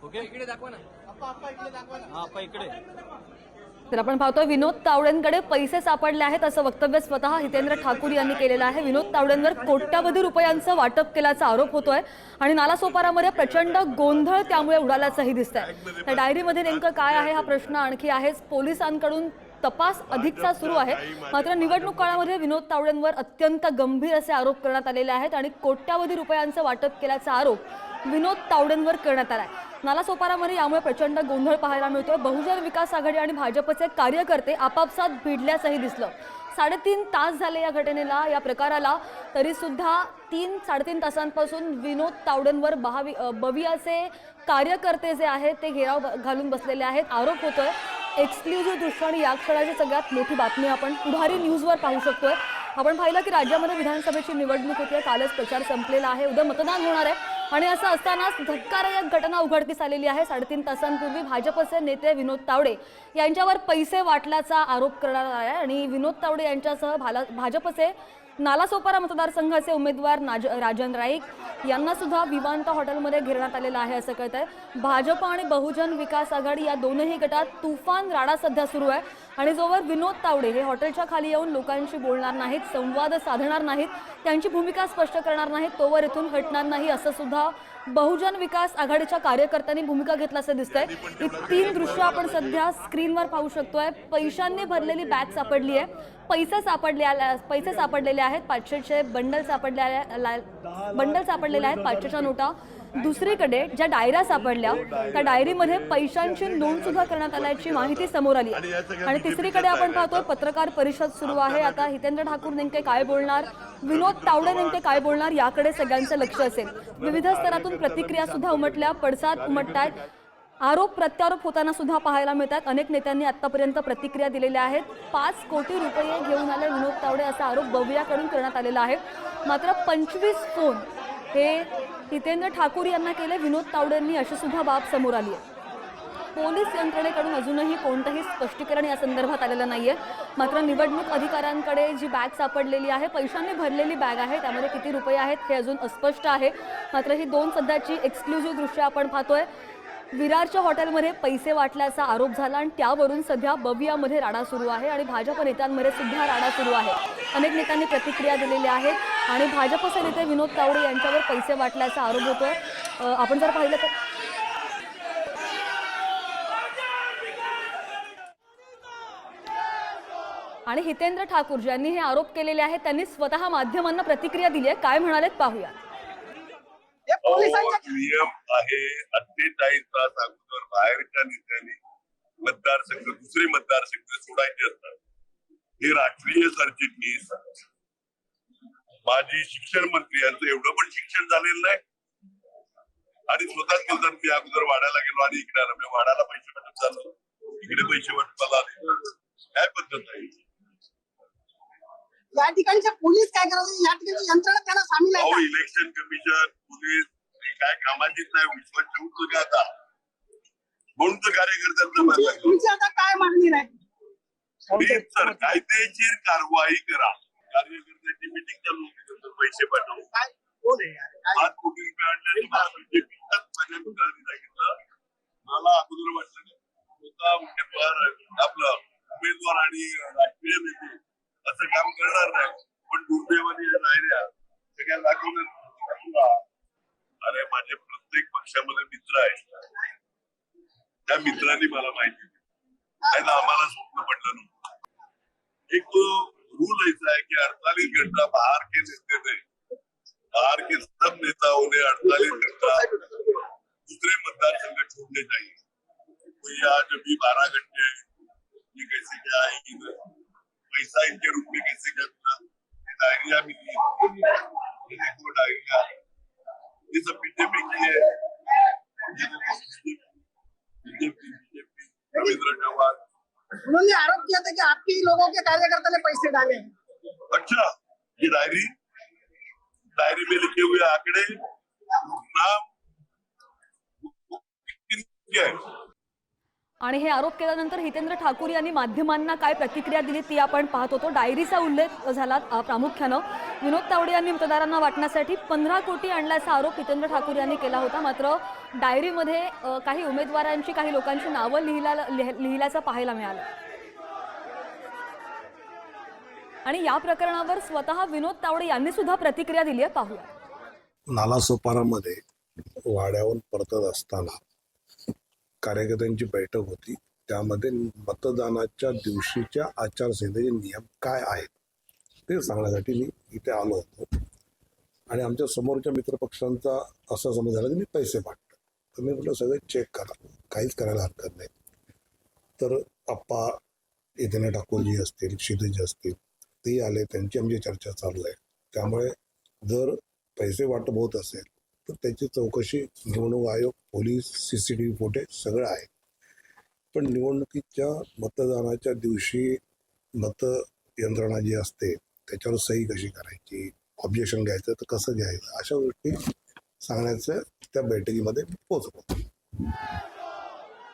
Okay इकडे दाखवा ना. आप्पा इकडे. तर आपण पाहतोय विनोद तावडेंकडे पैसे सापडले आहेत असं वक्तव्य स्वतः हितेंद्र ठाकूर यांनी केलेलं आहे. विनोद तावडेंवर कोट्यावधी रुपयांचं वाटप केल्याचा आरोप होतोय आणि नालासोपारामध्ये प्रचंड गोंधळ त्यामुळे उडाल्याचंही दिसतंय. त्या डायरीमध्ये नेमकं काय आहे हा प्रश्न आणखी आहेच. पोलिसांकडून तपास अधिकचा सुरू आहे. मात्र निवडणूक काळामध्ये विनोद तावडेंवर अत्यंत गंभीर असे आरोप करण्यात आलेले आहेत आणि कोट्यावधी रुपयांचं वाटप केल्याचा आरोप विनोद तावडेंवर करण्यात आलाय. नालासोपारामध्ये यामुळे प्रचंड गोंधळ पाहायला मिळतोय. बहुजन विकास आघाडी आणि भाजपचे कार्यकर्ते आपापसात भिडल्याचंही दिसलं. 3.5 तास झाले या घटनेला, या प्रकाराला, तरी सुद्धा 3-3.5 तासांपासून विनोद तावडेंवर बवियाचे कार्यकर्ते जे आहेत ते घेराव घालून बसलेले आहेत. आरोप होतोय एक्सक्लुझिव्ह दृश्य आणि या क्षणाची सगळ्यात मोठी बातमी आपण पुढारी न्यूजवर पाहू शकतोय. आपण पाहिलं की राज्यामध्ये विधानसभेची निवडणूक होती, कालच प्रचार संपलेला आहे, उद्या मतदान होणार आहे आणि असं असतानाच धक्कादायक घटना उघडकीस आलेली आहे. 3.5 तासांपूर्वी भाजपचे नेते विनोद तावडे यांच्यावर पैसे वाटल्याचा आरोप करण्यात आला आहे आणि विनोद तावडे यांच्यासह भाजपचे नालासोपारा मतदारसंघाचे उमेदवार राजन राईक यांना सुद्धा विवांत हॉटेलमध्ये घेरण्यात आलेलं आहे असं कळत आहे. भाजप आणि बहुजन विकास आघाडी या दोनही गटात तुफान राडा सध्या सुरू आहे आणि जोवर विनोद तावडे हे हॉटेलच्या खाली येऊन लोकांशी बोलणार नाहीत, संवाद साधणार नाहीत, त्यांची भूमिका स्पष्ट करणार नाहीत, तोवर इथून हटणार नाही असं सुद्धा बहुजन विकास आघाडीच्या कार्यकर्त्यांनी भूमिका घेतल्याचं दिसतंय. ही 3 दृश्य आपण सध्या स्क्रीनवर पाहू शकतोय. पैशांनी भरलेली बॅग सापडली आहे, पैसे सापडलेले आहेत, 500चे बंडल सापडलेले आहेत, 500च्या नोटा. दुसरीकडे ज्या डायऱ्या सापडल्या त्या डायरीमध्ये पैशांची नोंद सुद्धा करण्यात आल्याची माहिती समोर आली आणि तिसरीकडे आपण पाहतोय पत्रकार परिषद सुरू आहे. आता हितेंद्र ठाकूर नेमके काय बोलणार, विनोद तावडे नेमके काय बोलणार, याकडे सगळ्यांचं लक्ष असेल. विविध स्तरातून प्रतिक्रिया सुद्धा उमटल्या, पडसाद उमटतायत, आरोप प्रत्यारोप होताना सुद्धा पाहायला मिळतात. अनेक नेत्यांनी आतापर्यंत प्रतिक्रिया दिलेल्या आहेत. 5 कोटी रुपये घेऊन आले विनोद तावडे असा आरोप बवियाकडून करण्यात आलेला आहे. मात्र 25 फोन हे हितेंद्र ठाकूर यांना केले विनोद तावडेंनी, अशी सुद्धा बाब समोर आली आहे. पोलीस यंत्रणेकडून अजूनही कोणतंही स्पष्टीकरण या संदर्भात आलेलं नाहीये. मात्र निवडणूक अधिकाऱ्यांकडे जी बॅग सापडलेली आहे, पैशांनी भरलेली बॅग आहे, त्यामध्ये किती रुपये आहेत हे अजून अस्पष्ट आहे. मात्र ही 2 सध्याची एक्सक्लुझिव्ह दृश्य आपण पाहतोय. विरारच्या हॉटेलमध्ये पैसे वाटल्याचा आरोप झाला आणि त्यावरून सध्या बवियामध्ये राडा सुरू आहे आणि भाजप नेत्यांमध्ये सुद्धा राडा सुरू आहे. अनेक नेत्यांनी प्रतिक्रिया दिलेल्या आहेत आणि भाजपचे नेते विनोद तावडे यांच्यावर पैसे वाटल्याचा आरोप होतोय. आपण जर पाहिलं तर आणि हितेंद्र ठाकूर ज्यांनी हे आरोप केलेले आहेत त्यांनी स्वतः माध्यमांना प्रतिक्रिया दिली आहे. काय म्हणालेत पाहूया. नियम आहे 48 तास अगोदर बाहेरच्या नेत्यांनी मतदारसंघ दुसरे मतदारसंघ सोडायचे असतात. हे राष्ट्रीय सरचिटणीस माजी शिक्षण मंत्री यांचं एवढं पण शिक्षण झालेलं नाही आणि स्वतःच बोलतात मी अगोदर वाड्याला गेलो आणि इकडे आलो, मी वाड्याला पैसे वाटप झालं, इकडे पैसे वाटपाला आले. काय पद्धत आहे या ठिकाणच्या पोलीस काय करतात, या ठिकाणची यंत्रणा त्यांना सामील आहे. इलेक्शन कमिशन पोलीस काय कामाचीच नाही, विश्वास ठेवतो का आता, म्हणून तर कार्यकर्त्यांचं तुमची आता काय मागणी नाही सर, कायदेशीर कारवाई करा. कार्यकर्त्यांची मिटिंग चालू होती, पैसे पाठवून 5 कोटी रुपये आणले. माझ्या मित्रांनी सांगितलं, मला अगोदर वाटलं स्वतः उमेदवार आपलं उमेदवार आणि राष्ट्रीय नेते असं काम करणार नाही, पण दुर्दैवाने राहिल्या सगळ्या दाखवलं. अरे माझे प्रत्येक पक्षामध्ये मित्र आहेत, त्या मित्रांनी मला माहिती नाही तर आम्हाला स्वप्न पडलं नव्हतं. एक तो रूल ऐसा है कि 48 घंटा बाहर के नेते थे, बाहर के सब नेताओं ने 48 घंटा दूसरे मतदारसंघ छोड़ने चाहिए. तो ये आज अभी 12 घंटे ये कैसे क्या आएगी, पैसा इनके रूप में कैसे क्या मिला, डायरिया मिली, डायरिया ये सब बीजेपी की है. बीजेपी रविंद्र चौहान उन्होंने आरोप किया था कि आपके ही लोगों के कार्यकर्ता ने पैसे डाले हैं. अच्छा, ये डायरी में लिखे हुए आंकड़े नाम क्या है. आणि हे आरोप केल्यानंतर हितेंद्र ठाकूर यांनी माध्यमांना काय प्रतिक्रिया दिली ती आपण पाहत होतो. डायरीचा उल्लेख झाला प्रामुख्यानं. विनोद तावडे यांनी मतदारांना वाटण्यासाठी 15 कोटी आणल्याचा आरोप हितेंद्र ठाकूर यांनी केला होता. मात्र डायरीमध्ये काही उमेदवारांची काही लोकांची नावं लिहिल्याचं पाहायला मिळालं आणि या प्रकरणावर स्वतः विनोद तावडे यांनी सुद्धा प्रतिक्रिया दिली आहे. पाहूया. नालासोपारामध्ये वाड्यावरून परतत असताना कार्यकर्त्यांची बैठक होती. त्यामध्ये मतदानाच्या दिवशीच्या आचारसंहितेचे नियम काय आहेत ते सांगण्यासाठी मी इथे आलो होतो आणि आमच्या समोरच्या मित्रपक्षांचा असा समज झाला की मी पैसे वाटतो. तर मी म्हटलं सगळे चेक करा, काहीच करायला हरकत नाही. तर आप्पा इथे ठाकूरजी असतील, क्षितिज असतील, तेही आले, त्यांची आमची चर्चा चालू आहे. त्यामुळे जर पैसे वाटप होत असेल तर त्याची चौकशी निवडणूक आयोग, पोलीस, CCTV फुटेज सगळं आहे. पण निवडणुकीच्या मतदानाच्या दिवशी मतयंत्रणा जी असते त्याच्यावर सही कशी करायची, ऑब्जेक्शन घ्यायचं तर कसं घ्यायचं, अशा गोष्टी सांगण्याचं त्या बैठकीमध्ये पोहोचलो.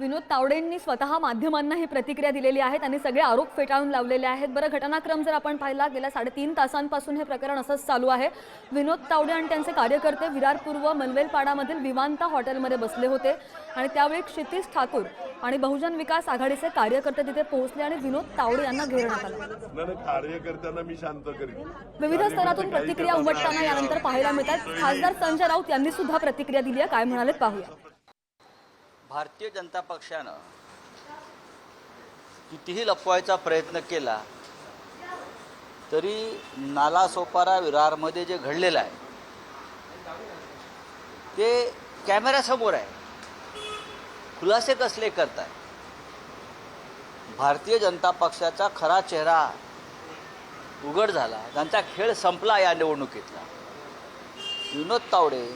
विनोद तावडेंनी स्वतः माध्यमांना ही प्रतिक्रिया दिलेली आहे. त्यांनी सगळे आरोप फेटाळून लावलेले आहेत. बरं, घटनाक्रम जर आपण पाहिला, गेल्या 3.5 तासांपासून हे प्रकरण असंच चालू आहे. विनोद तावडे आणि त्यांचे कार्यकर्ते विरार पूर्व मनवेलपाडामधील विमानता हॉटेलमध्ये बसले होते आणि त्यावेळी क्षितिज ठाकूर आणि बहुजन विकास आघाडीचे कार्यकर्ते तिथे पोहोचले आणि विनोद तावडे यांना घेरण्यात आलं. कार्यकर्त्यांना मी शांत करीन. विविध स्तरातून प्रतिक्रिया उमटताना यानंतर पाहायला मिळतात. खासदार संजय राऊत यांनी सुद्धा प्रतिक्रिया दिली आहे. काय म्हणाले पाहूया. भारतीय जनता पक्षानं कितीही लपवायचा प्रयत्न केला तरी नालासोपारा विरारमध्ये जे घडलेलं आहे ते कॅमेऱ्यासमोर आहे. खुलासे कसले करताय? भारतीय जनता पक्षाचा खरा चेहरा उघड झाला, त्यांचा खेळ संपला या निवडणुकीतला. विनोद तावडे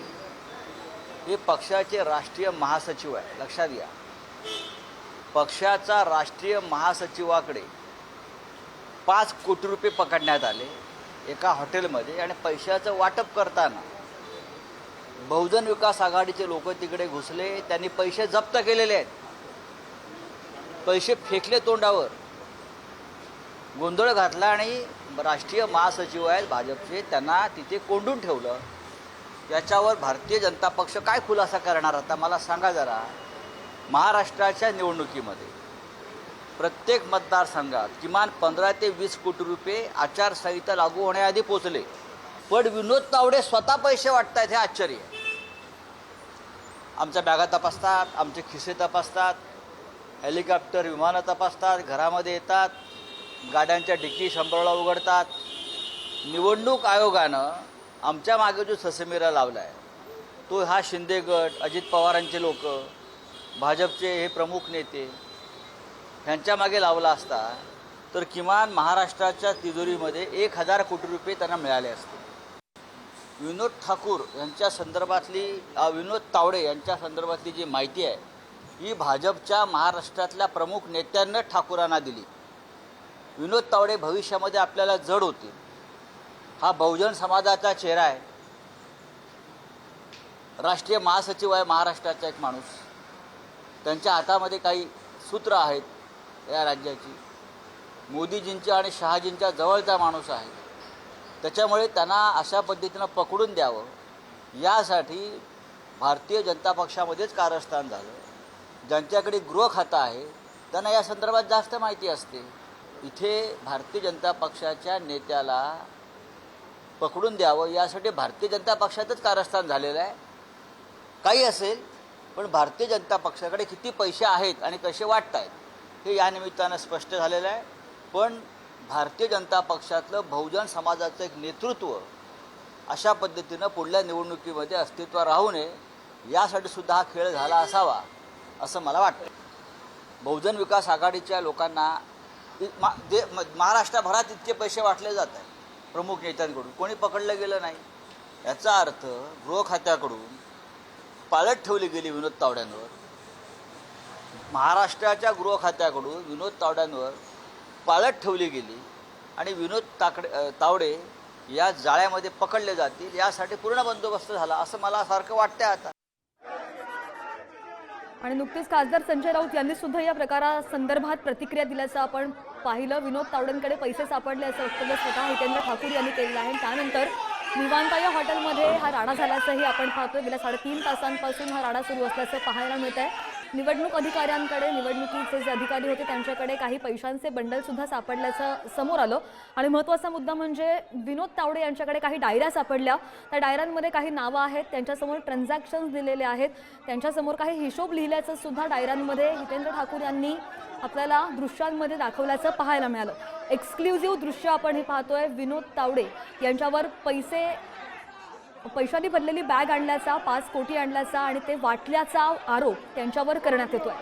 हे पक्षाचे राष्ट्रीय महासचिव आहे. लक्षात घ्या, पक्षाचा राष्ट्रीय महासचिवाकडे 5 कोटी रुपये पकडण्यात आले एका हॉटेलमध्ये आणि पैशाचं वाटप करताना बहुजन विकास आघाडीचे लोक तिकडे घुसले. त्यांनी पैसे जप्त केलेले आहेत, पैसे फेकले तोंडावर, गोंधळ घातला आणि राष्ट्रीय महासचिव आहेत भाजपचे, त्यांना तिथे कोंडून ठेवलं. याच्यावर भारतीय जनता पक्ष काय खुलासा करणार आता मला सांगा जरा. महाराष्ट्राच्या निवडणुकीमध्ये प्रत्येक मतदारसंघात किमान 15 ते 20 कोटी रुपये आचारसंहिता लागू होण्याआधी पोचले, पण विनोद तावडे स्वतः पैसे वाटतायत. हे आश्चर्य आहे. आमच्या बॅगा तपासतात, आमचे खिसे तपासतात, हेलिकॉप्टर विमानं तपासतात, घरामध्ये येतात, गाड्यांच्या डिक्की शंभरला उघडतात. निवडणूक आयोगानं आमच्या मागे जो ससेमिरा लावला आहे तो हा शिंदे गट, अजित पवारांचे लोक, भाजपचे हे प्रमुख नेते ह्यांच्या मागे लावला असता तर किमान महाराष्ट्राच्या तिजोरीमध्ये 1000 कोटी रुपये त्यांना मिळाले असते. विनोद ठाकूर यांच्या संदर्भातली, विनोद तावडे यांच्या संदर्भातली जी माहिती आहे ही भाजपच्या महाराष्ट्रातल्या प्रमुख नेत्यांना ठाकूरांना दिली. विनोद तावडे भविष्यामध्ये आपल्याला जड होतील. हा बहुजन समाजाचा चेहरा आहे, राष्ट्रीय महासचिव आहे महाराष्ट्राचा एक माणूस. त्यांच्या हातामध्ये काही सूत्र आहेत या राज्याची. मोदीजींच्या आणि शहाजींच्या जवळचा माणूस आहे. त्याच्यामुळे त्यांना अशा पद्धतीनं पकडून द्यावं यासाठी भारतीय जनता पक्षामध्येच कारस्थान झालं. ज्यांच्याकडे गृह खातं आहे त्यांना या संदर्भात जास्त माहिती असते. इथे भारतीय जनता पक्षाच्या नेत्याला पकडून द्यावं यासाठी भारतीय जनता पक्षातच कारस्थान झालेलं आहे. काही असेल, पण भारतीय जनता पक्षाकडे किती पैसे आहेत आणि कसे वाटत आहेत हे या निमित्तानं स्पष्ट झालेलं आहे. पण भारतीय जनता पक्षातलं बहुजन समाजाचं एक नेतृत्व अशा पद्धतीनं पुढल्या निवडणुकीमध्ये अस्तित्वात राहू नये यासाठी सुद्धा हा खेळ झाला असावा असं मला वाटतं. बहुजन विकास आघाडीच्या लोकांना महाराष्ट्रभरात इतके पैसे वाटले जात आहेत प्रमुख नेत्यांकडून, कोणी पकडलं गेलं नाही. याचा अर्थ गृह खात्याकडून पाळत ठेवली गेली विनोद तावड्यांवर. महाराष्ट्राच्या गृह खात्याकडून विनोद तावड्यांवर पाळत ठेवली गेली आणि विनोद तावडे या जाळ्यामध्ये पकडले जातील यासाठी पूर्ण बंदोबस्त झाला असं मला सारखं वाटतंय आता. आणि नुकतीच खासदार संजय राऊत यांनी सुद्धा या प्रकारासंदर्भात प्रतिक्रिया दिल्याचं आपण पाहिलं. विनोद तावडेंकडे पैसे सापडले असं वक्तव्य स्वतः हितेंद्र ठाकूर यांनी केलेलं आहे. त्यानंतर विमानताई हॉटेलमध्ये हा राडा झाल्याचंही आपण पाहतोय. गेल्या 3.5 तासांपासून हा राडा सुरू असल्याचं पाहायला मिळत आहे. निवडणूक अधिकाऱ्यांकडे, निवडणुकीचे जे अधिकारी होते त्यांच्याकडे काही पैशांचे बंडल सुद्धा सापडल्याचं समोर आलं. आणि महत्त्वाचा मुद्दा म्हणजे विनोद तावडे यांच्याकडे काही डायऱ्या सापडल्या. त्या डायऱ्यांमध्ये काही नावं आहेत, त्यांच्यासमोर ट्रान्झॅक्शन्स दिलेले आहेत, त्यांच्यासमोर काही हिशोब लिहिल्याचं सुद्धा डायऱ्यांमध्ये हितेंद्र ठाकूर यांनी आपल्याला दृश्यांमध्ये दाखवल्याचं पाहायला मिळालं. एक्सक्लुझिव्ह दृश्य आपण हे पाहतोय. विनोद तावडे यांच्यावर पैशांनी भरलेली बॅग आणल्याचा, 5 कोटी आणल्याचा आणि ते वाटल्याचा आरोप त्यांच्यावर करण्यात येतोय.